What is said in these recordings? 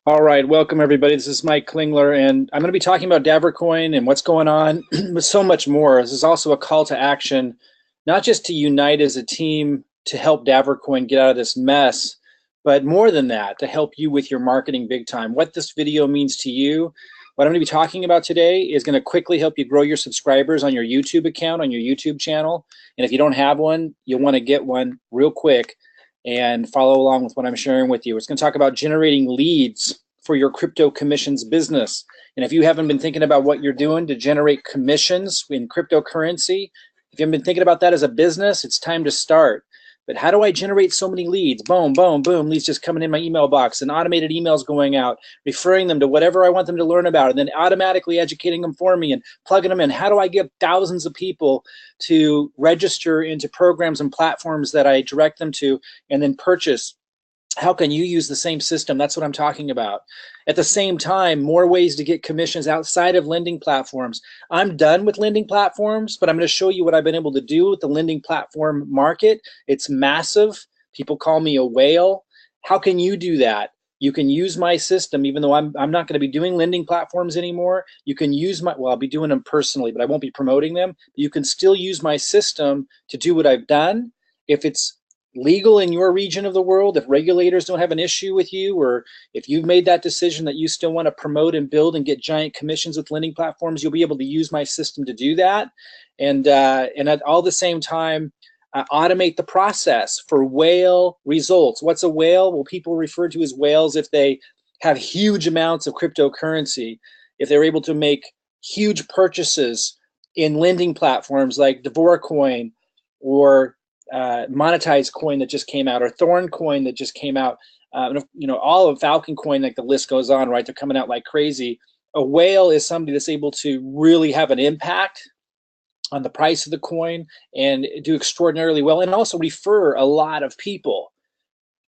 All right, welcome everybody. This is Mike Klingler, and I'm going to be talking about DavorCoin and what's going on, but so much more. This is also a call to action, not just to unite as a team to help DavorCoin get out of this mess, but more than that, to help you with your marketing big time. What this video means to you, what I'm going to be talking about today is going to quickly help you grow your subscribers on your YouTube account, on your YouTube channel. And if you don't have one, you'll want to get one real quick and follow along with what I'm sharing with you. It's going to talk about generating leads for your crypto commissions business. And if you haven't been thinking about what you're doing to generate commissions in cryptocurrency, if you haven't been thinking about that as a business, it's time to start. But how do I generate so many leads? Boom, boom, boom, leads just coming in my email box and automated emails going out, referring them to whatever I want them to learn about, and then automatically educating them for me and plugging them in. How do I get thousands of people to register into programs and platforms that I direct them to and then purchase? How can you use the same system? That's what I'm talking about. At the same time, more ways to get commissions outside of lending platforms. I'm done with lending platforms, but I'm going to show you what I've been able to do with the lending platform market. It's massive. People call me a whale. How can you do that? You can use my system, even though I'm not going to be doing lending platforms anymore. You can use my, well, I'll be doing them personally, but I won't be promoting them. You can still use my system to do what I've done. If it's legal in your region of the world, if regulators don't have an issue with you, or if you've made that decision that you still want to promote and build and get giant commissions with lending platforms, you'll be able to use my system to do that. And at all the same time, automate the process for whale results. What's a whale? Well, people refer to as whales if they have huge amounts of cryptocurrency, if they're able to make huge purchases in lending platforms like DavorCoin or monetized coin that just came out, or Thorn coin that just came out, all of Falcon coin, like the list goes on, right? They're coming out like crazy. A whale is somebody that's able to really have an impact on the price of the coin and do extraordinarily well, and also refer a lot of people.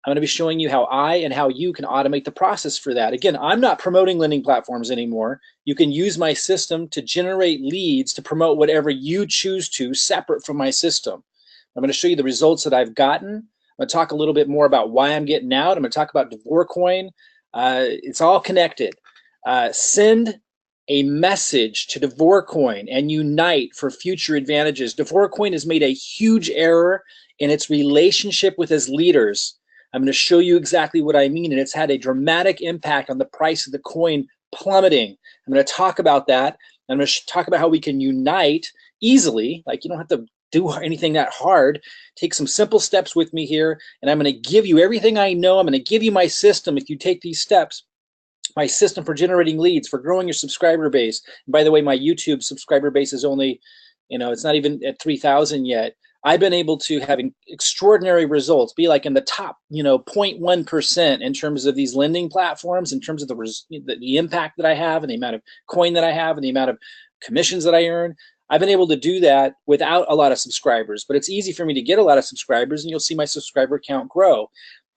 I'm going to be showing you how I and how you can automate the process for that. Again, I'm not promoting lending platforms anymore. You can use my system to generate leads to promote whatever you choose to, separate from my system. I'm going to show you the results that I've gotten. I'm going to talk a little bit more about why I'm getting out. I'm going to talk about DavorCoin. It's all connected. Send a message to DavorCoin and unite for future advantages. DavorCoin has made a huge error in its relationship with its leaders. I'm going to show you exactly what I mean, and it's had a dramatic impact on the price of the coin plummeting. I'm going to talk about that. I'm going to talk about how we can unite easily. Like, you don't have to do anything that hard. Take some simple steps with me here, and I'm going to give you everything I know. I'm going to give you my system if you take these steps. My system for generating leads, for growing your subscriber base. And by the way, my YouTube subscriber base is only, it's not even at 3,000 yet. I've been able to have extraordinary results, be like in the top, 0.1% in terms of these lending platforms, in terms of the impact that I have and the amount of coin that I have and the amount of commissions that I earn. I've been able to do that without a lot of subscribers, but it's easy for me to get a lot of subscribers, and you'll see my subscriber count grow.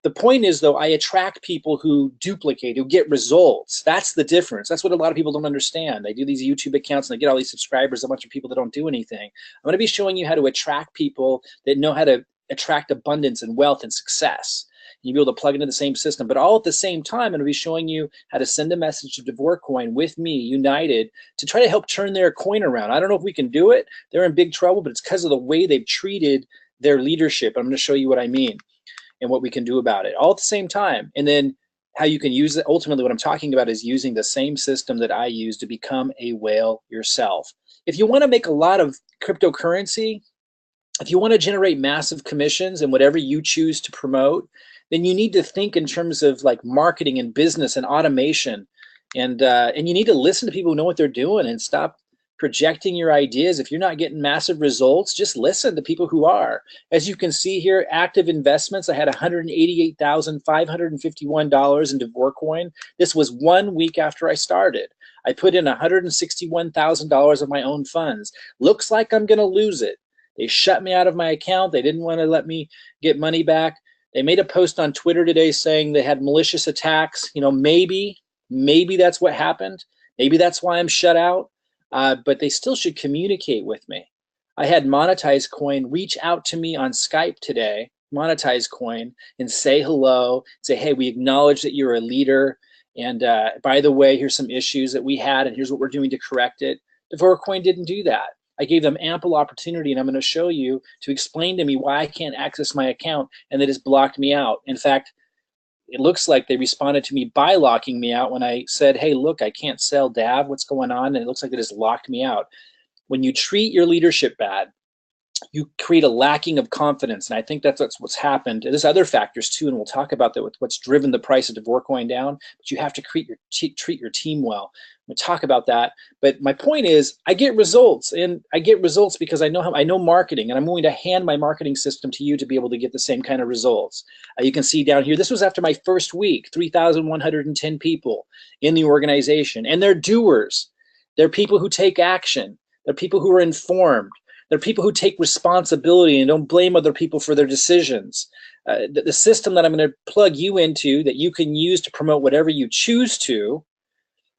The point is, though, I attract people who duplicate, who get results. That's the difference. That's what a lot of people don't understand. They do these YouTube accounts and they get all these subscribers, a bunch of people that don't do anything. I'm going to be showing you how to attract people that know how to attract abundance and wealth and success. You'll be able to plug into the same system, but all at the same time, I'm going to be showing you how to send a message to DavorCoin with me, united, to try to help turn their coin around. I don't know if we can do it. They're in big trouble, but it's because of the way they've treated their leadership. I'm going to show you what I mean and what we can do about it, all at the same time. And then how you can use it. Ultimately, what I'm talking about is using the same system that I use to become a whale yourself. If you want to make a lot of cryptocurrency, if you want to generate massive commissions and whatever you choose to promote, then you need to think in terms of like marketing and business and automation. And you need to listen to people who know what they're doing and stop projecting your ideas. If you're not getting massive results, just listen to people who are. As you can see here, active investments, I had $188,551 in DavorCoin. This was 1 week after I started. I put in $161,000 of my own funds. Looks like I'm going to lose it. They shut me out of my account. They didn't want to let me get money back. They made a post on Twitter today saying they had malicious attacks. Maybe that's what happened. Maybe that's why I'm shut out. But they still should communicate with me. I had Monetized Coin reach out to me on Skype today, Monetized Coin, and say hello, say, hey, we acknowledge that you're a leader And by the way, here's some issues that we had, and here's what we're doing to correct it. DavorCoin didn't do that. I gave them ample opportunity, and I'm going to show you to explain to me why I can't access my account and that it's blocked me out. In fact, it looks like they responded to me by locking me out when I said, hey, look, I can't sell DAV. What's going on? And it looks like it has locked me out. When you treat your leadership bad, you create a lacking of confidence. And I think that's what's happened. There's other factors too, and we'll talk about that with what's driven the price of DavorCoin down, but you have to treat your team well. We'll talk about that. But my point is, I get results, and I get results because I know marketing, and I'm willing to hand my marketing system to you to be able to get the same kind of results. You can see down here, this was after my first week, 3,110 people in the organization, and they're doers. They're people who take action. They're people who are informed. They're people who take responsibility and don't blame other people for their decisions. The system that I'm going to plug you into that you can use to promote whatever you choose to,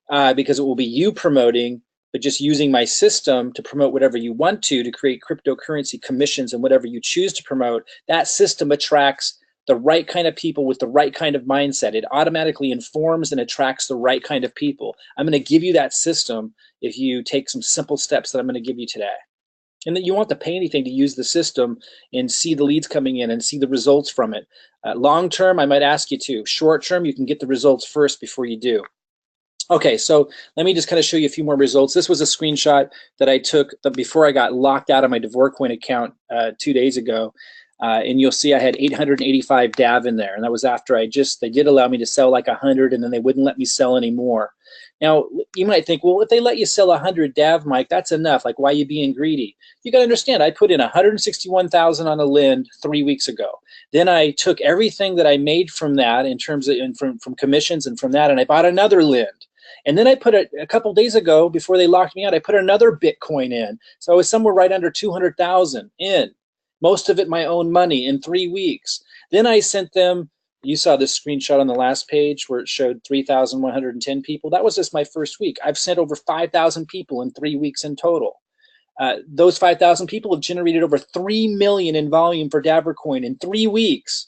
because it will be you promoting, but just using my system to promote whatever you want to create cryptocurrency commissions and whatever you choose to promote, that system attracts the right kind of people with the right kind of mindset. It automatically informs and attracts the right kind of people. I'm going to give you that system if you take some simple steps that I'm going to give you today. And that you won't have to pay anything to use the system and see the leads coming in and see the results from it. Long term, I might ask you to. Short term, you can get the results first before you do. Okay, so let me just kind of show you a few more results. This was a screenshot that I took before I got locked out of my DavorCoin account 2 days ago. And you'll see I had 885 DAV in there. And that was after they did allow me to sell like 100, and then they wouldn't let me sell anymore. Now, you might think, well, if they let you sell 100 DAV, Mike, that's enough. Like, why are you being greedy? You got to understand, I put in 161,000 on a Lind 3 weeks ago. Then I took everything that I made from that in terms of from commissions and from that, and I bought another Lind. And then I put a couple days ago, before they locked me out, I put another Bitcoin in. So I was somewhere right under 200,000 in. Most of it my own money in 3 weeks. Then I sent them, you saw this screenshot on the last page where it showed 3,110 people. That was just my first week. I've sent over 5,000 people in 3 weeks in total. Those 5,000 people have generated over 3 million in volume for DavorCoin in 3 weeks.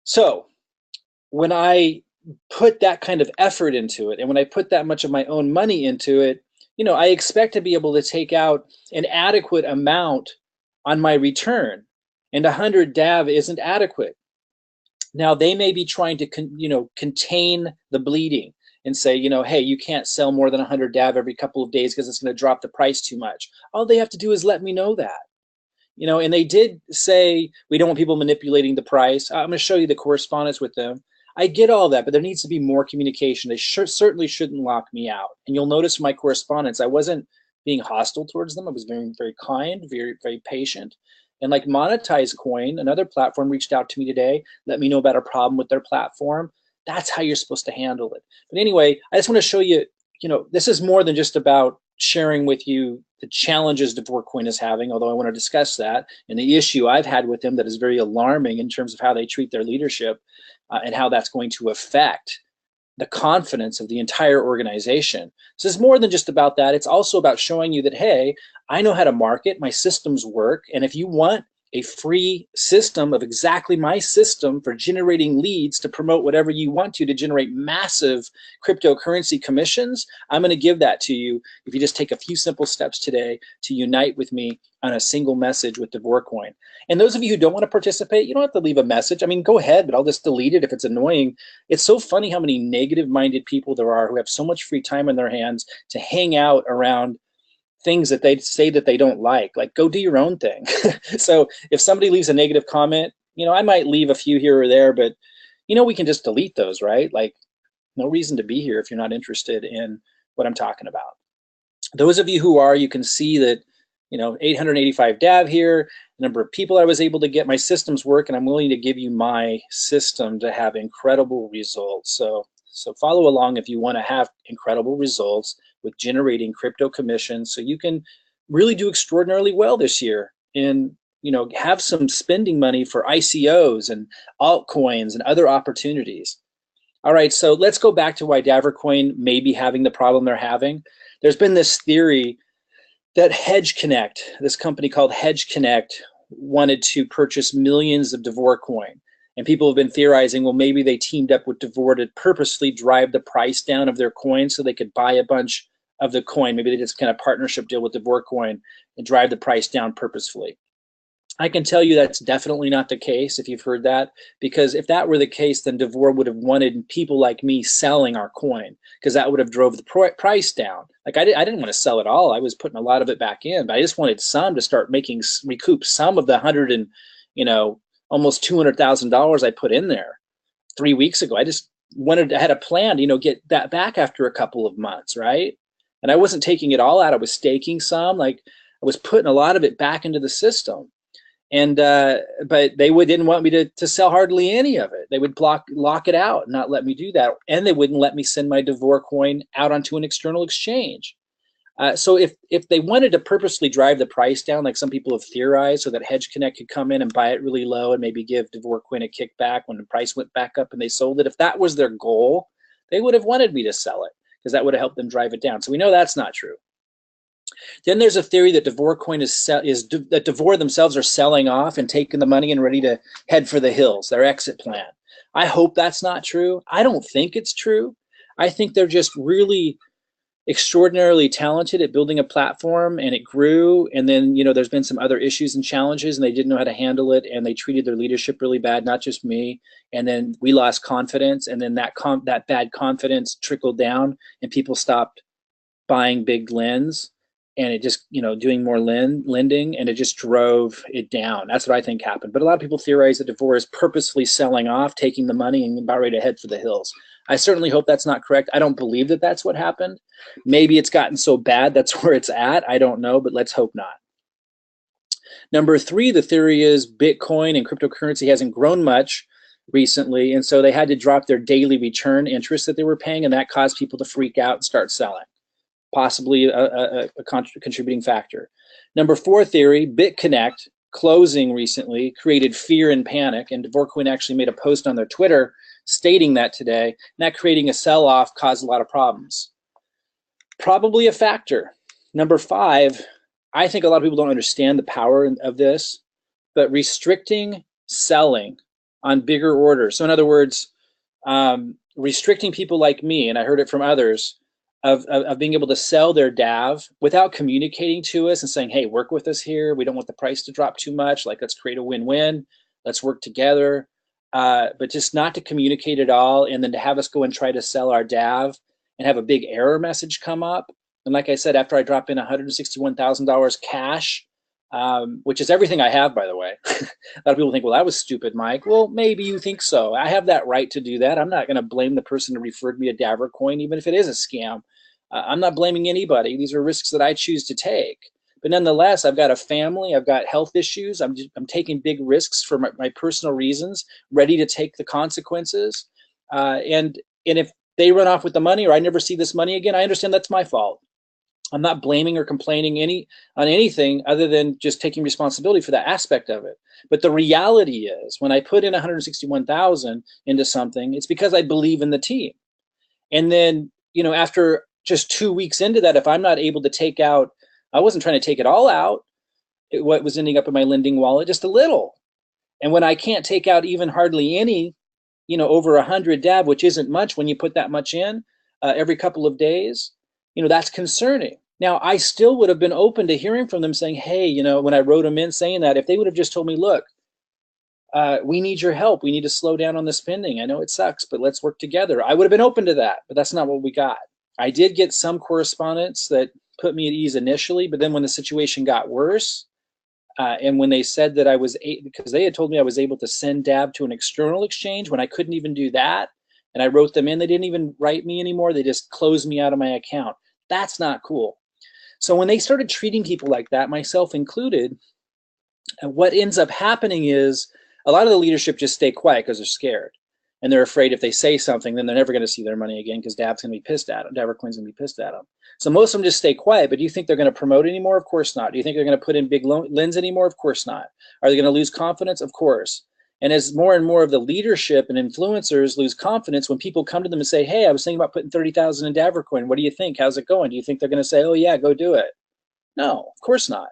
So when I put that kind of effort into it, and when I put that much of my own money into it, I expect to be able to take out an adequate amount on my return, and 100 DAV isn't adequate. Now they may be trying to contain the bleeding and say, hey, you can't sell more than 100 DAV every couple of days because it's going to drop the price too much. All they have to do is let me know that. And they did say we don't want people manipulating the price. I'm going to show you the correspondence with them. I get all that, but there needs to be more communication. They certainly shouldn't lock me out. And you'll notice in my correspondence, I wasn't being hostile towards them. I was very, very kind, very, very patient. And like Monetize Coin, another platform, reached out to me today, let me know about a problem with their platform. That's how you're supposed to handle it. But anyway, I just want to show you, this is more than just about sharing with you the challenges DavorCoin is having, although I want to discuss that, and the issue I've had with them that is very alarming in terms of how they treat their leadership and how that's going to affect the confidence of the entire organization. So it's more than just about that. It's also about showing you that, hey, I know how to market, my systems work, and if you want a free system of exactly my system for generating leads to promote whatever you want to generate massive cryptocurrency commissions, I'm going to give that to you if you just take a few simple steps today to unite with me on a single message with DavorCoin. And those of you who don't want to participate, you don't have to leave a message. I mean, go ahead, but I'll just delete it if it's annoying. It's so funny how many negative-minded people there are who have so much free time in their hands to hang out around things that they say that they don't like. Like, go do your own thing. So if somebody leaves a negative comment, I might leave a few here or there, but we can just delete those, right? Like, no reason to be here if you're not interested in what I'm talking about. Those of you who are, you can see that 885 DAV here, the number of people I was able to get, my systems work, and I'm willing to give you my system to have incredible results. So follow along if you want to have incredible results with generating crypto commissions so you can really do extraordinarily well this year and have some spending money for ICOs and altcoins and other opportunities. All right, so let's go back to why DavorCoin may be having the problem they're having. There's been this theory that this company called Hedge Connect, wanted to purchase millions of DavorCoin. And people have been theorizing, well, maybe they teamed up with Davor to purposely drive the price down of their coin so they could buy a bunch of the coin. Maybe they just kind of partnership deal with DavorCoin and drive the price down purposefully. I can tell you that's definitely not the case if you've heard that, because if that were the case, then Davor would have wanted people like me selling our coin, because that would have drove the price down. Like I didn't want to sell it all. I was putting a lot of it back in, but I just wanted some to start recoup some of the almost $200,000 I put in there 3 weeks ago. I had a plan to, get that back after a couple of months, right? And I wasn't taking it all out. I was staking some, like I was putting a lot of it back into the system. And but they didn't want me to sell hardly any of it. They would lock it out and not let me do that. And they wouldn't let me send my Davor coin out onto an external exchange. So if they wanted to purposely drive the price down, like some people have theorized, so that Hedge Connect could come in and buy it really low and maybe give DavorCoin a kickback when the price went back up and they sold it, if that was their goal, they would have wanted me to sell it, because that would have helped them drive it down. So we know that's not true. Then there's a theory that DavorCoin that Davor themselves are selling off and taking the money and ready to head for the hills, their exit plan. I hope that's not true. I don't think it's true. I think they're just really extraordinarily talented at building a platform, and it grew. And then, there's been some other issues and challenges, and they didn't know how to handle it, and they treated their leadership really bad, not just me. And then we lost confidence, and then that bad confidence trickled down, and people stopped buying big lends, and it just, doing more lending, and it just drove it down. That's what I think happened. But a lot of people theorize that Davor is purposefully selling off, taking the money, and about ready to head for the hills. I certainly hope that's not correct. I don't believe that that's what happened. Maybe it's gotten so bad that's where it's at. I don't know, but let's hope not. Number 3, the theory is Bitcoin and cryptocurrency hasn't grown much recently, and so they had to drop their daily return interest that they were paying, and that caused people to freak out and start selling. Possibly a contributing factor. Number 4 theory, BitConnect closing recently created fear and panic, and DavorCoin actually made a post on their Twitter stating that today, and that creating a sell-off caused a lot of problems. Probably a factor. Number 5, I think a lot of people don't understand the power of this, but restricting selling on bigger orders. So in other words, restricting people like me, and I heard it from others, of being able to sell their DAV without communicating to us and saying, hey, work with us here. We don't want the price to drop too much. Like, let's create a win-win. Let's work together. But just not to communicate at all, and then to have us go and try to sell our DAV and have a big error message come up. And like I said, after I drop in $161,000 cash, which is everything I have, by the way. A lot of people think, well, that was stupid, Mike. Well, maybe you think so. I have that right to do that. I'm not going to blame the person who referred me to DavorCoin, even if it is a scam. I'm not blaming anybody. These are risks that I choose to take. But nonetheless, I've got a family. I've got health issues. I'm taking big risks for my personal reasons, ready to take the consequences. And if they run off with the money, or I never see this money again, I understand that's my fault. I'm not blaming or complaining on anything other than just taking responsibility for that aspect of it. But the reality is, when I put in 161,000 into something, it's because I believe in the team. And then, after just 2 weeks into that, if I'm not able to take out, I wasn't trying to take it all out, what was ending up in my lending wallet, just a little. And when I can't take out even hardly any, over 100 DAV, which isn't much when you put that much in every couple of days, that's concerning. Now, I still would have been open to hearing from them saying, hey, when I wrote them in saying that, if they would have just told me, look, we need your help. We need to slow down on the spending. I know it sucks, but let's work together. I would have been open to that, but that's not what we got. I did get some correspondence that put me at ease initially, but then when the situation got worse, and when they said that because they had told me I was able to send DAV to an external exchange when I couldn't even do that, and I wrote them in, they didn't even write me anymore. They just closed me out of my account. That's not cool. So when they started treating people like that, myself included, what ends up happening is a lot of the leadership just stay quiet because they're scared. And they're afraid if they say something, then they're never going to see their money again, because DAV's going to be pissed at them. DavorCoin's going to be pissed at them. So most of them just stay quiet. But do you think they're going to promote anymore? Of course not. Do you think they're going to put in big lends anymore? Of course not. Are they going to lose confidence? Of course. And as more and more of the leadership and influencers lose confidence, when people come to them and say, hey, I was thinking about putting 30,000 in DavorCoin. What do you think? How's it going? Do you think they're going to say, oh, yeah, go do it? No, of course not.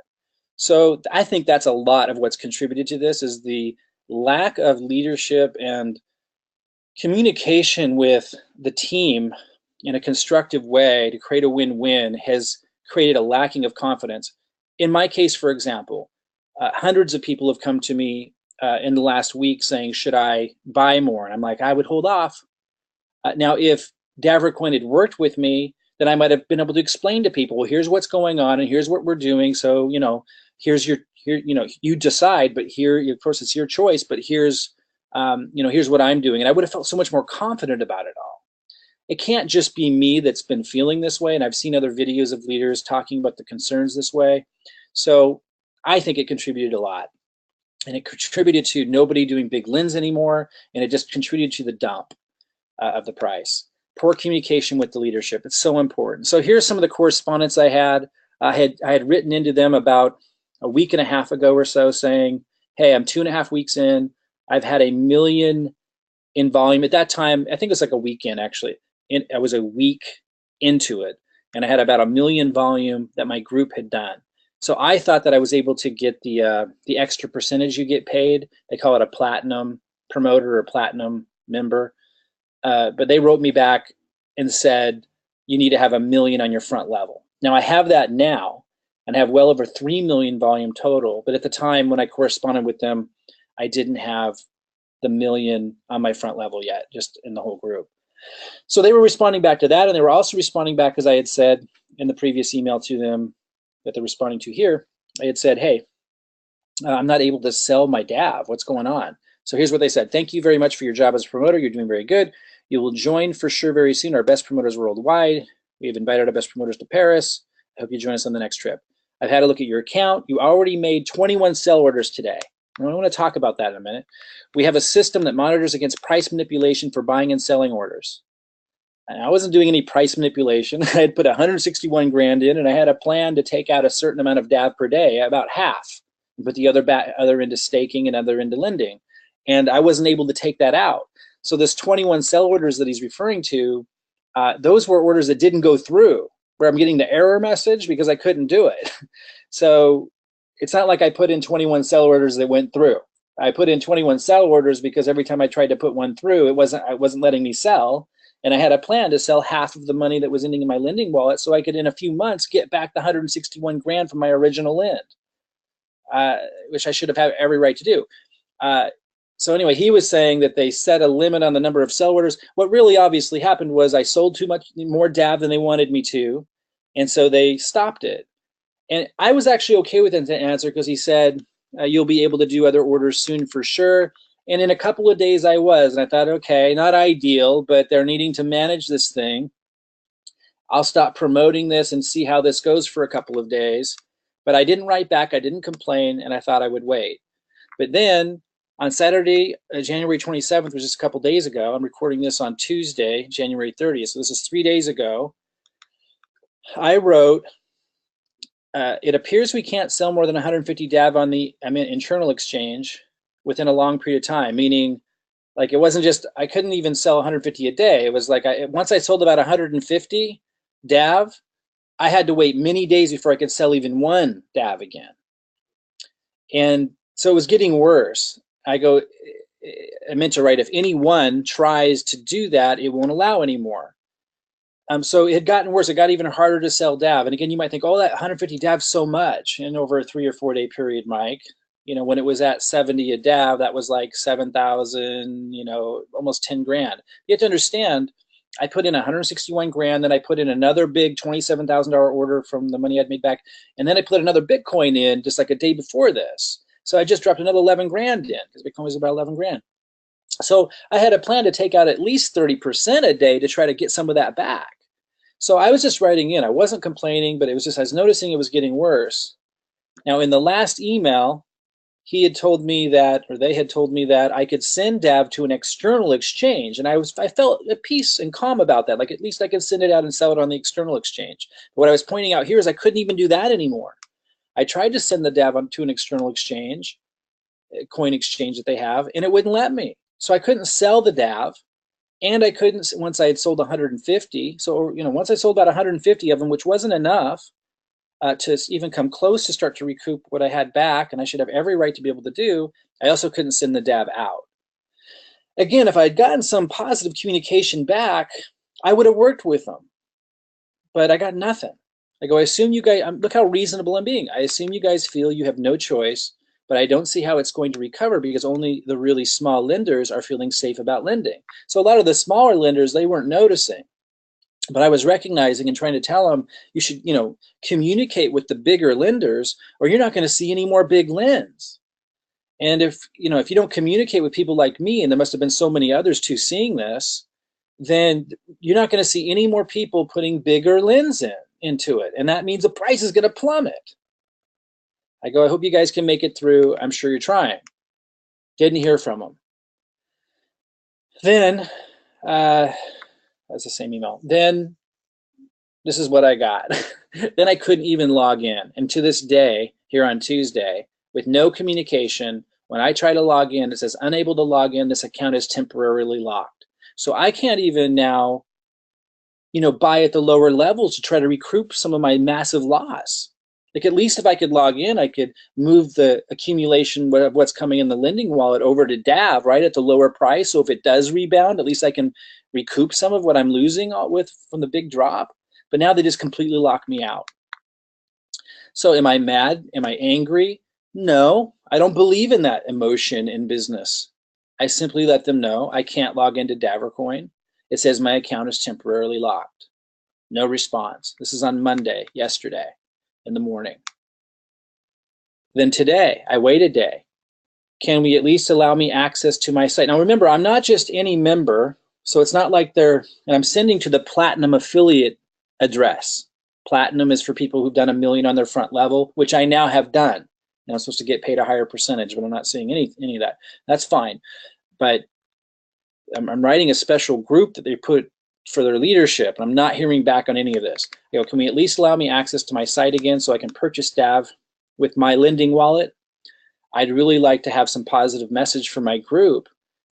So I think that's a lot of what's contributed to this, is the lack of leadership and communication with the team in a constructive way to create a win-win has created a lacking of confidence. In my case, for example, hundreds of people have come to me in the last week saying, should I buy more? And I'm like, I would hold off. Now, if DavorCoin had worked with me, then I might have been able to explain to people, well, here's what's going on and here's what we're doing. So, here's you decide, but here, of course, it's your choice, but here's what I'm doing. And I would have felt so much more confident about it all. It can't just be me that's been feeling this way. And I've seen other videos of leaders talking about the concerns this way. So I think it contributed a lot. And it contributed to nobody doing big lens anymore. And it just contributed to the dump of the price. Poor communication with the leadership. It's so important. So here's some of the correspondence I had. I had written into them about a week and a half ago or so saying, hey, I'm 2.5 weeks in. I've had 1 million in volume. At that time, I think it was like a weekend actually. I was a week into it, and I had about 1 million volume that my group had done. So I thought that I was able to get the extra percentage you get paid. They call it a platinum promoter or platinum member. But they wrote me back and said, you need to have 1 million on your front level. Now I have that now and have well over 3 million volume total. But at the time when I corresponded with them, I didn't have the 1 million on my front level yet, just in the whole group. So they were responding back to that, and they were also responding back, as I had said in the previous email to them that they're responding to here. I had said, hey, I'm not able to sell my DAV. What's going on? So here's what they said. Thank you very much for your job as a promoter. You're doing very good. You will join for sure very soon our best promoters worldwide. We've invited our best promoters to Paris. I hope you join us on the next trip. I've had a look at your account. You already made 21 sell orders today. I want to talk about that in a minute. We have a system that monitors against price manipulation for buying and selling orders. And I wasn't doing any price manipulation. I had put 161 grand in, and I had a plan to take out a certain amount of DAV per day, about half, and put the other into staking and other into lending. And I wasn't able to take that out. So this 21 sell orders that he's referring to, those were orders that didn't go through, where I'm getting the error message because I couldn't do it. So it's not like I put in 21 sell orders that went through. I put in 21 sell orders because every time I tried to put one through, it wasn't letting me sell. And I had a plan to sell half of the money that was ending in my lending wallet so I could, in a few months, get back the 161 grand from my original lend, which I should have had every right to do. So anyway, he was saying that they set a limit on the number of sell orders. What really obviously happened was I sold too much more DAV than they wanted me to, and so they stopped it. And I was actually okay with the answer because he said, you'll be able to do other orders soon for sure. And in a couple of days I was, and I thought, okay, not ideal, but they're needing to manage this thing. I'll stop promoting this and see how this goes for a couple of days. But I didn't write back, I didn't complain, and I thought I would wait. But then on Saturday, January 27th, which is just a couple days ago, I'm recording this on Tuesday, January 30th, so this is 3 days ago, I wrote, it appears we can't sell more than 150 DAV on the internal exchange within a long period of time, meaning like it wasn't just, I couldn't even sell 150 a day. It was like once I sold about 150 DAV, I had to wait many days before I could sell even one DAV again. And so it was getting worse. I meant to write, if anyone tries to do that, it won't allow anymore. So it had gotten worse. It got even harder to sell DAV. And again, you might think, oh, that 150 DAV so much. And over a 3 or 4 day period, Mike, when it was at 70 a DAV, that was like 7,000, almost 10 grand. You have to understand, I put in 161 grand, then I put in another big $27,000 order from the money I'd made back. And then I put another Bitcoin in just like a day before this. So I just dropped another 11 grand in because Bitcoin was about 11 grand. So I had a plan to take out at least 30% a day to try to get some of that back. So I was just writing in. I wasn't complaining, but it was just, I was noticing it was getting worse. Now in the last email, he had told me that, or they had told me that I could send DAV to an external exchange. And I felt at peace and calm about that. Like at least I could send it out and sell it on the external exchange. But what I was pointing out here is I couldn't even do that anymore. I tried to send the DAV to an external exchange, a coin exchange that they have, and it wouldn't let me. So I couldn't sell the DAV, and I couldn't, once I had sold 150. So, once I sold about 150 of them, which wasn't enough to even come close to start to recoup what I had back, and I should have every right to be able to do, I also couldn't send the DAV out. Again, if I had gotten some positive communication back, I would have worked with them. But I got nothing. I go, I assume you guys, look how reasonable I'm being. I assume you guys feel you have no choice, but I don't see how it's going to recover because only the really small lenders are feeling safe about lending. So a lot of the smaller lenders, they weren't noticing. But I was recognizing and trying to tell them, you should, communicate with the bigger lenders or you're not going to see any more big lends. And if you don't communicate with people like me, and there must have been so many others too seeing this, then you're not going to see any more people putting bigger lens into it. And that means the price is going to plummet. I go, I hope you guys can make it through. I'm sure you're trying. Didn't hear from them. Then, that's the same email. Then, this is what I got. Then I couldn't even log in. And to this day, here on Tuesday, with no communication, when I try to log in, it says unable to log in. This account is temporarily locked. So I can't even now, buy at the lower levels to try to recoup some of my massive loss. Like at least if I could log in, I could move the accumulation of what's coming in the lending wallet over to DAV, right, at the lower price. So if it does rebound, at least I can recoup some of what I'm losing from the big drop. But now they just completely lock me out. So am I mad? Am I angry? No, I don't believe in that emotion in business. I simply let them know I can't log into DavorCoin. It says my account is temporarily locked. No response. This is on Monday, yesterday, in the morning. Then today, I wait a day. Can we at least allow me access to my site? Now remember, I'm not just any member, so it's not like and I'm sending to the Platinum affiliate address. Platinum is for people who've done $1 million on their front level, which I now have done. And I'm supposed to get paid a higher percentage, but I'm not seeing any of that. That's fine. But I'm writing a special group that they put for their leadership, and I'm not hearing back on any of this. Can we at least allow me access to my site again so I can purchase DAV with my lending wallet? I'd really like to have some positive message for my group,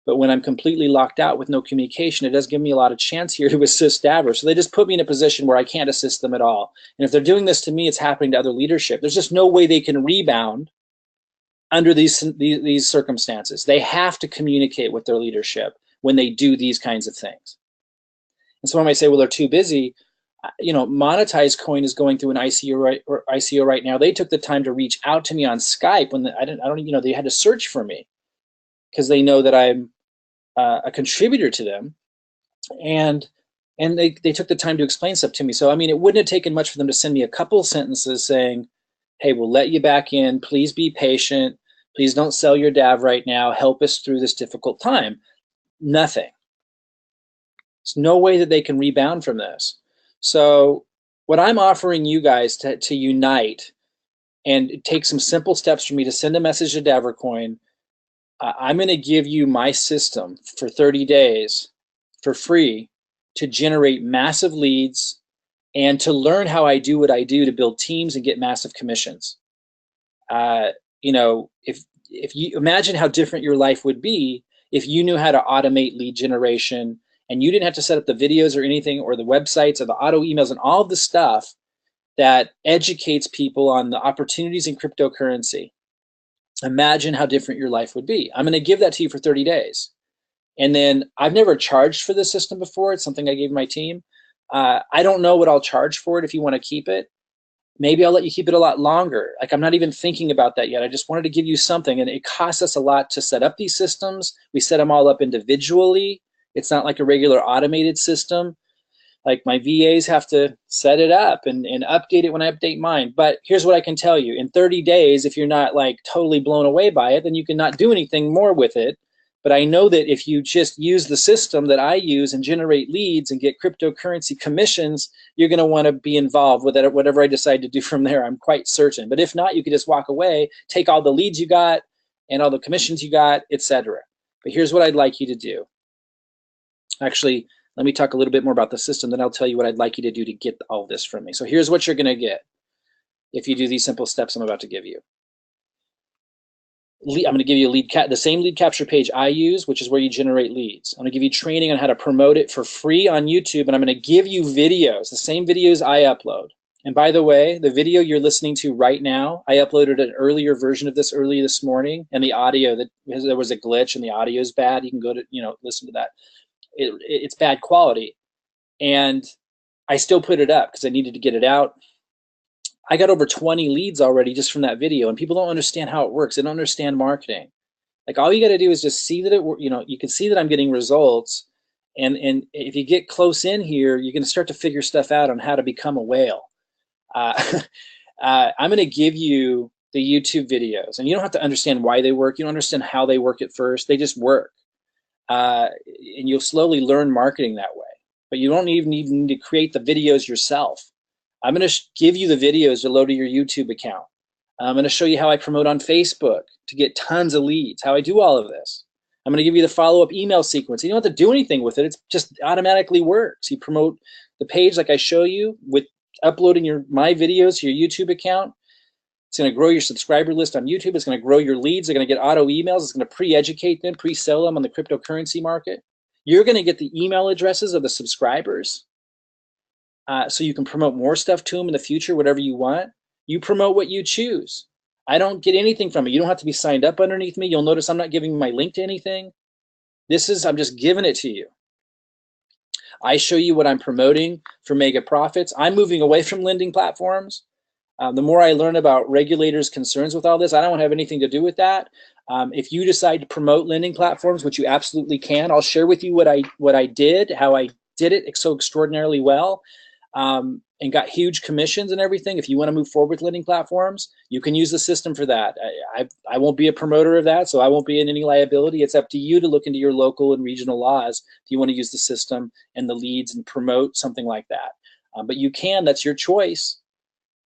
but when I'm completely locked out with no communication, it does give me a lot of chance here to assist Davers. So they just put me in a position where I can't assist them at all. And if they're doing this to me, it's happening to other leadership. There's just no way they can rebound under these circumstances. They have to communicate with their leadership when they do these kinds of things. And someone might say, well, they're too busy. Monetize Coin is going through an ICO right now. They took the time to reach out to me on Skype when they had to search for me because they know that I'm a contributor to them, and they took the time to explain stuff to me. So it wouldn't have taken much for them to send me a couple sentences saying, hey, we'll let you back in. Please be patient. Please don't sell your DAV right now. Help us through this difficult time. Nothing. There's no way that they can rebound from this. So what I'm offering you guys to unite and take some simple steps for me to send a message to DavorCoin, I'm going to give you my system for 30 days for free to generate massive leads and to learn how I do what I do to build teams and get massive commissions. If you imagine how different your life would be if you knew how to automate lead generation and you didn't have to set up the videos or anything or the websites or the auto emails and all the stuff that educates people on the opportunities in cryptocurrency. Imagine how different your life would be. I'm going to give that to you for 30 days. And then I've never charged for this system before. It's something I gave my team. I don't know what I'll charge for it if you want to keep it. Maybe I'll let you keep it a lot longer. Like, I'm not even thinking about that yet. I just wanted to give you something. And it costs us a lot to set up these systems. We set them all up individually. It's not like a regular automated system. Like, my VAs have to set it up and update it when I update mine. But here's what I can tell you. In 30 days, if you're not like totally blown away by it, then you can not do anything more with it. But I know that if you just use the system that I use and generate leads and get cryptocurrency commissions, you're going to want to be involved with it, whatever I decide to do from there. I'm quite certain. But if not, you could just walk away, take all the leads you got and all the commissions you got, etc. But here's what I'd like you to do. Actually, let me talk a little bit more about the system, then I'll tell you what I'd like you to do to get all this from me. So here's what you're going to get if you do these simple steps I'm about to give you. I'm going to give you the same lead capture page I use, which is where you generate leads. I'm going to give you training on how to promote it for free on YouTube, and I'm going to give you videos, the same videos I upload. And by the way, the video you're listening to right now, I uploaded an earlier version of this early this morning, and the audio, that there was a glitch and the audio is bad. You can go to, listen to that. It's bad quality. And I still put it up because I needed to get it out. I got over 20 leads already just from that video, and people don't understand how it works. They don't understand marketing. Like, all you got to do is just see that you can see that I'm getting results. And if you get close in here, you're going to start to figure stuff out on how to become a whale. I'm going to give you the YouTube videos, and you don't have to understand why they work. You don't understand how they work at first. They just work. And you'll slowly learn marketing that way. But you don't even need to create the videos yourself. I'm going to give you the videos to load to your YouTube account. I'm going to show you how I promote on Facebook to get tons of leads, how I do all of this. I'm going to give you the follow-up email sequence. You don't have to do anything with it. It just automatically works. You promote the page like I show you with uploading my videos to your YouTube account. It's going to grow your subscriber list on YouTube. It's going to grow your leads. They're going to get auto emails. It's going to pre-educate them, pre-sell them on the cryptocurrency market. You're going to get the email addresses of the subscribers, so you can promote more stuff to them in the future, whatever you want. You promote what you choose. I don't get anything from it. You don't have to be signed up underneath me. You'll notice I'm not giving my link to anything. I'm just giving it to you. I show you what I'm promoting for mega profits. I'm moving away from lending platforms. The more I learn about regulators' concerns with all this, I don't have anything to do with that. If you decide to promote lending platforms, which you absolutely can, I'll share with you what I did, how I did it so extraordinarily well, and got huge commissions and everything. If you want to move forward with lending platforms, you can use the system for that. I won't be a promoter of that, so I won't be in any liability. It's up to you to look into your local and regional laws if you want to use the system and the leads and promote something like that. But you can, that's your choice.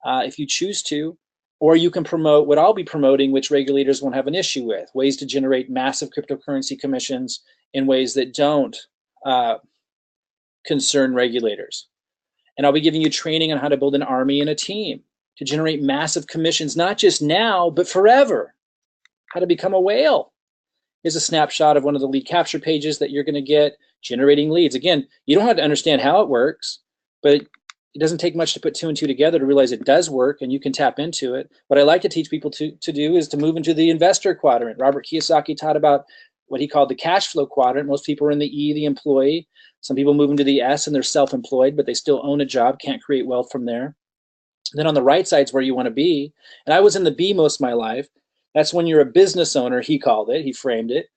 If you choose to, or you can promote what I'll be promoting, which regulators won't have an issue with, ways to generate massive cryptocurrency commissions in ways that don't concern regulators. And I'll be giving you training on how to build an army and a team to generate massive commissions, not just now, but forever. How to become a whale. Here's a snapshot of one of the lead capture pages that you're going to get, generating leads. Again, you don't have to understand how it works, but it doesn't take much to put 2 and 2 together to realize it does work, and you can tap into it. What I like to teach people to do is to move into the investor quadrant. Robert Kiyosaki taught about what he called the cash flow quadrant. Most people are in the E, the employee. Some people move into the S and they're self-employed, but they still own a job, can't create wealth from there. Then on the right side is where you want to be. And I was in the B most of my life. That's when you're a business owner, he called it, he framed it.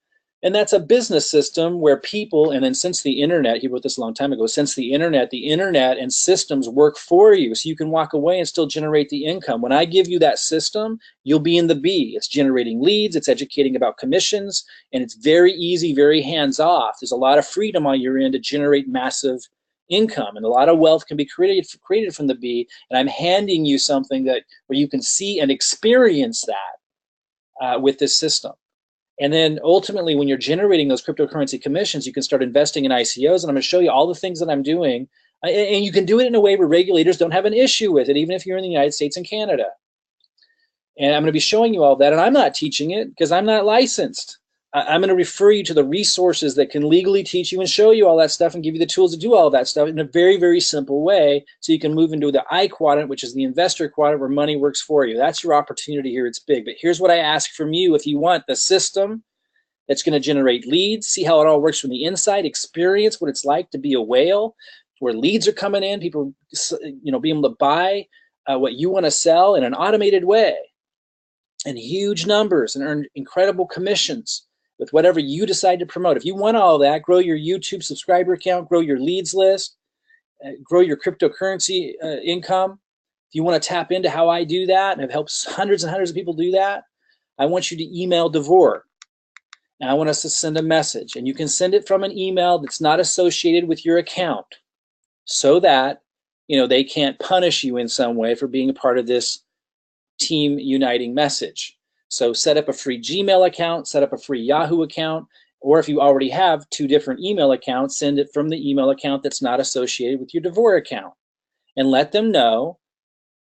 And that's a business system where people, and then since the internet, he wrote this a long time ago, since the internet and systems work for you, so you can walk away and still generate the income. When I give you that system, you'll be in the B. It's generating leads, it's educating about commissions, and it's very easy, very hands-off. There's a lot of freedom on your end to generate massive income, and a lot of wealth can be created from the B, and I'm handing you something where you can see and experience that with this system. And then ultimately, when you're generating those cryptocurrency commissions, you can start investing in ICOs. And I'm going to show you all the things that I'm doing. And you can do it in a way where regulators don't have an issue with it, even if you're in the United States and Canada. And I'm going to be showing you all that. And I'm not teaching it because I'm not licensed. I'm going to refer you to the resources that can legally teach you and show you all that stuff and give you the tools to do all that stuff in a very, very simple way, so you can move into the I quadrant, which is the investor quadrant, where money works for you. That's your opportunity here. It's big. But here's what I ask from you. If you want the system that's going to generate leads, see how it all works from the inside, experience what it's like to be a whale, where leads are coming in, people being able to buy what you want to sell in an automated way, and huge numbers, and earn incredible commissions with whatever you decide to promote. If you want all that, grow your YouTube subscriber count, grow your leads list, grow your cryptocurrency income. If you want to tap into how I do that, and I've helped hundreds and hundreds of people do that, I want you to email Davor. And I want us to send a message. And you can send it from an email that's not associated with your account, so that they can't punish you in some way for being a part of this team uniting message. So set up a free Gmail account, set up a free Yahoo account, or if you already have 2 different email accounts, send it from the email account that's not associated with your Davor account. And let them know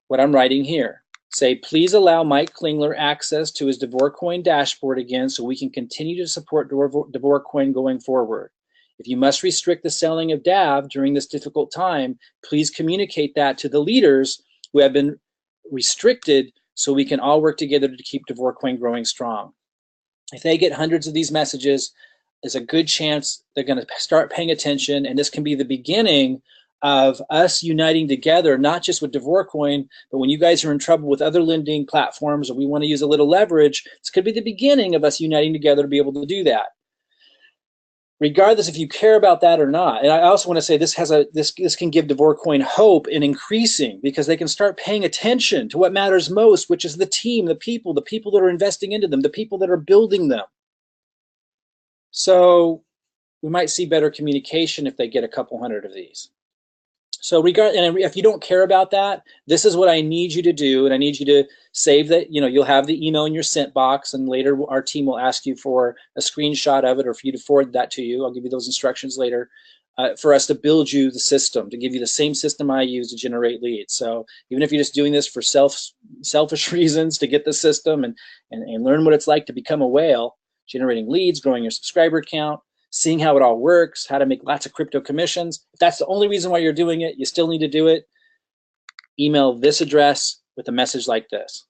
what I'm writing here. Say, please allow Mike Klingler access to his DavorCoin dashboard again so we can continue to support DavorCoin going forward. If you must restrict the selling of DAV during this difficult time, please communicate that to the leaders who have been restricted so we can all work together to keep DavorCoin growing strong. If they get hundreds of these messages, there's a good chance they're going to start paying attention, and this can be the beginning of us uniting together, not just with DavorCoin, but when you guys are in trouble with other lending platforms or we want to use a little leverage, this could be the beginning of us uniting together to be able to do that. Regardless if you care about that or not. And I also want to say this can give DavorCoin hope in increasing, because they can start paying attention to what matters most, which is the team, the people that are investing into them, the people that are building them. So we might see better communication if they get a couple hundred of these. So if you don't care about that, this is what I need you to do, and I need you to save that. You'll have the email in your sent box, and later our team will ask you for a screenshot of it or for you to forward that to you. I'll give you those instructions later for us to build you the system, to give you the same system I use to generate leads. So even if you're just doing this for selfish reasons to get the system and learn what it's like to become a whale, generating leads, growing your subscriber count, seeing how it all works, how to make lots of crypto commissions. If that's the only reason why you're doing it, you still need to do it. Email this address with a message like this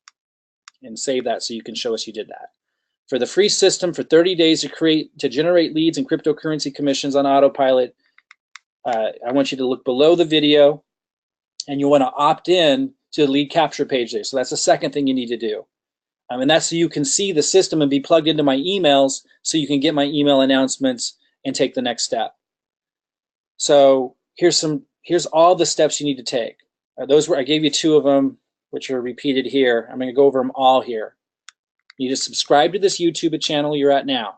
and save that so you can show us you did that. For the free system for 30 days to generate leads and cryptocurrency commissions on autopilot, I want you to look below the video, and you want to opt in to the lead capture page there. So that's the second thing you need to do. And that's so you can see the system and be plugged into my emails so you can get my email announcements and take the next step. So here's all the steps you need to take. I gave you 2 of them, which are repeated here. I'm going to go over them all here. You need to subscribe to this YouTube channel you're at now.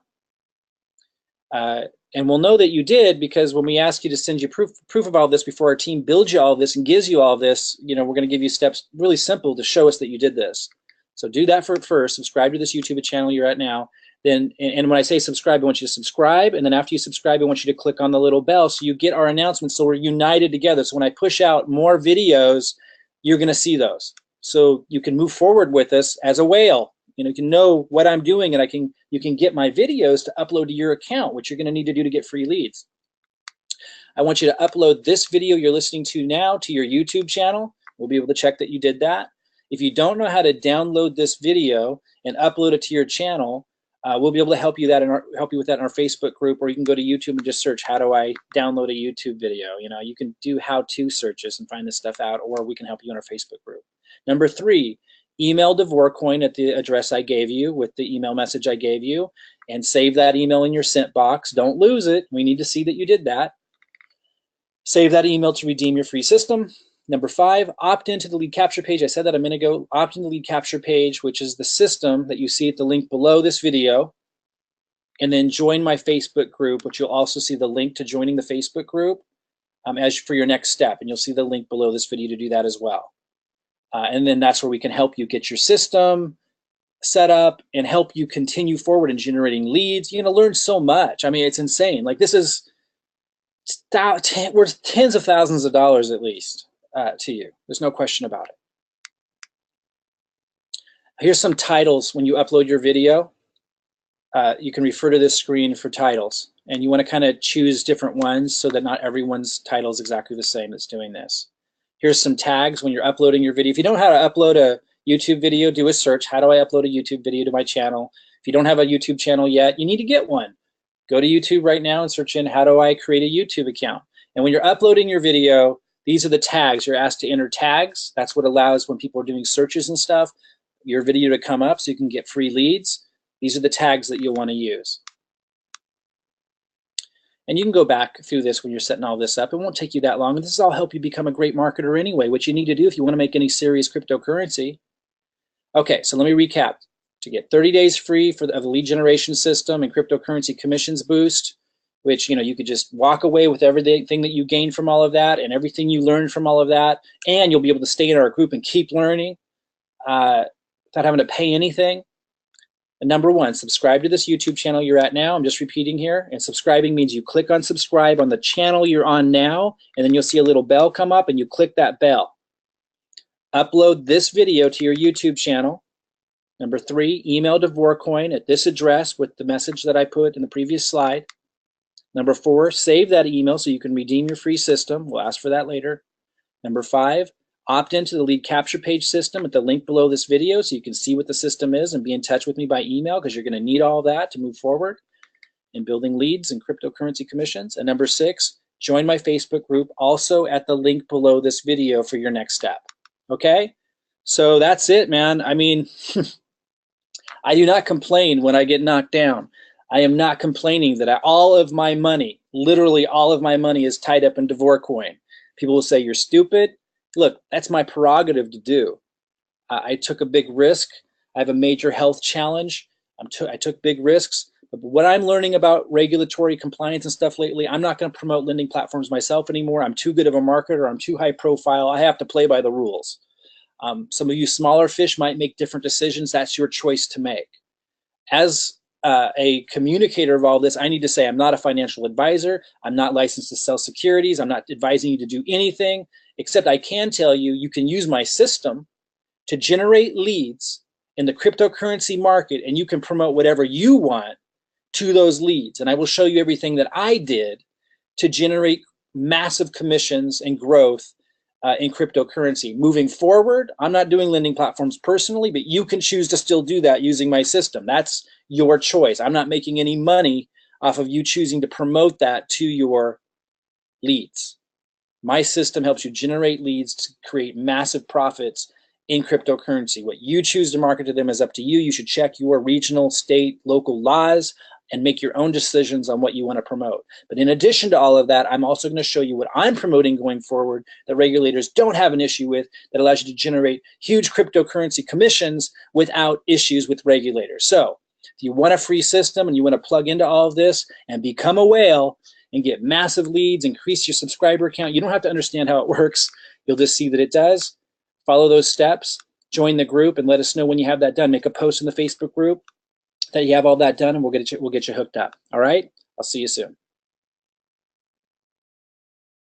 And we'll know that you did, because when we ask you to send you proof of all this before our team builds you all this and gives you all this, we're going to give you steps really simple to show us that you did this. So do that first. Subscribe to this YouTube channel you're at now. Then, and when I say subscribe, I want you to subscribe. And then after you subscribe, I want you to click on the little bell so you get our announcements, so we're united together. So when I push out more videos, you're going to see those. So you can move forward with us as a whale. You can know what I'm doing, and you can get my videos to upload to your account, which you're going to need to do to get free leads. I want you to upload this video you're listening to now to your YouTube channel. We'll be able to check that you did that. If you don't know how to download this video and upload it to your channel, we'll be able to help you with that in our Facebook group, or you can go to YouTube and just search, how do I download a YouTube video? You can do how-to searches and find this stuff out, or we can help you in our Facebook group. Number 3, email DavorCoin at the address I gave you with the email message I gave you, and save that email in your sent box. Don't lose it. We need to see that you did that. Save that email to redeem your free system. Number 5, opt into the lead capture page. I said that a minute ago. Opt in the lead capture page, which is the system that you see at the link below this video. And then join my Facebook group, which you'll also see the link to joining the Facebook group as for your next step. And you'll see the link below this video to do that as well. And then that's where we can help you get your system set up and help you continue forward in generating leads. You're going to learn so much. I mean, it's insane. Like, this is worth tens of thousands of dollars at least. To you. There's no question about it. Here's some titles when you upload your video. You can refer to this screen for titles, and you want to kind of choose different ones so that not everyone's title is exactly the same that's doing this. Here's some tags when you're uploading your video. If you don't know how to upload a YouTube video, do a search. How do I upload a YouTube video to my channel? If you don't have a YouTube channel yet, you need to get one. Go to YouTube right now and search in, how do I create a YouTube account? And when you're uploading your video, these are the tags. You're asked to enter tags. That's what allows, when people are doing searches and stuff, your video to come up so you can get free leads. These are the tags that you'll want to use. And you can go back through this when you're setting all this up. It won't take you that long. And this will all help you become a great marketer anyway, what you need to do if you want to make any serious cryptocurrency. Okay, so let me recap. To get 30 days free of the lead generation system and cryptocurrency commissions boost, which you could just walk away with everything that you gained from all of that and everything you learned from all of that, and you'll be able to stay in our group and keep learning without having to pay anything. And number 1, subscribe to this YouTube channel you're at now. I'm just repeating here. And subscribing means you click on subscribe on the channel you're on now, and then you'll see a little bell come up, and you click that bell. Upload this video to your YouTube channel. Number 3, email DavorCoin at this address with the message that I put in the previous slide. Number 4, save that email so you can redeem your free system. We'll ask for that later. Number 5, Opt into the lead capture page system at the link below this video so you can see what the system is and be in touch with me by email, because you're going to need all that to move forward in building leads and cryptocurrency commissions. And number 6, join my Facebook group, also at the link below this video for your next step. Okay? So that's it, man. I mean, I do not complain when I get knocked down. I am not complaining that all of my money, literally all of my money, is tied up in DavorCoin. People will say, you're stupid. Look, that's my prerogative to do. I took a big risk. I have a major health challenge. I took big risks. But what I'm learning about regulatory compliance and stuff lately, I'm not going to promote lending platforms myself anymore. I'm too good of a marketer. I'm too high profile. I have to play by the rules. Some of you smaller fish might make different decisions. That's your choice to make. As a communicator of all this, I need to say I'm not a financial advisor. I'm not licensed to sell securities. I'm not advising you to do anything, except I can tell you, you can use my system to generate leads in the cryptocurrency market, and you can promote whatever you want to those leads. And I will show you everything that I did to generate massive commissions and growth in cryptocurrency. Moving forward, I'm not doing lending platforms personally, but you can choose to still do that using my system. That's your choice. I'm not making any money off of you choosing to promote that to your leads. My system helps you generate leads to create massive profits in cryptocurrency. What you choose to market to them is up to you. You should check your regional, state, local laws and make your own decisions on what you want to promote. But in addition to all of that, I'm also going to show you what I'm promoting going forward that regulators don't have an issue with, that allows you to generate huge cryptocurrency commissions without issues with regulators. So if you want a free system and you want to plug into all of this and become a whale and get massive leads, increase your subscriber count, you don't have to understand how it works. You'll just see that it does. Follow those steps, join the group, and let us know when you have that done. Make a post in the Facebook group that you have all that done, and we'll get you hooked up. All right? I'll see you soon.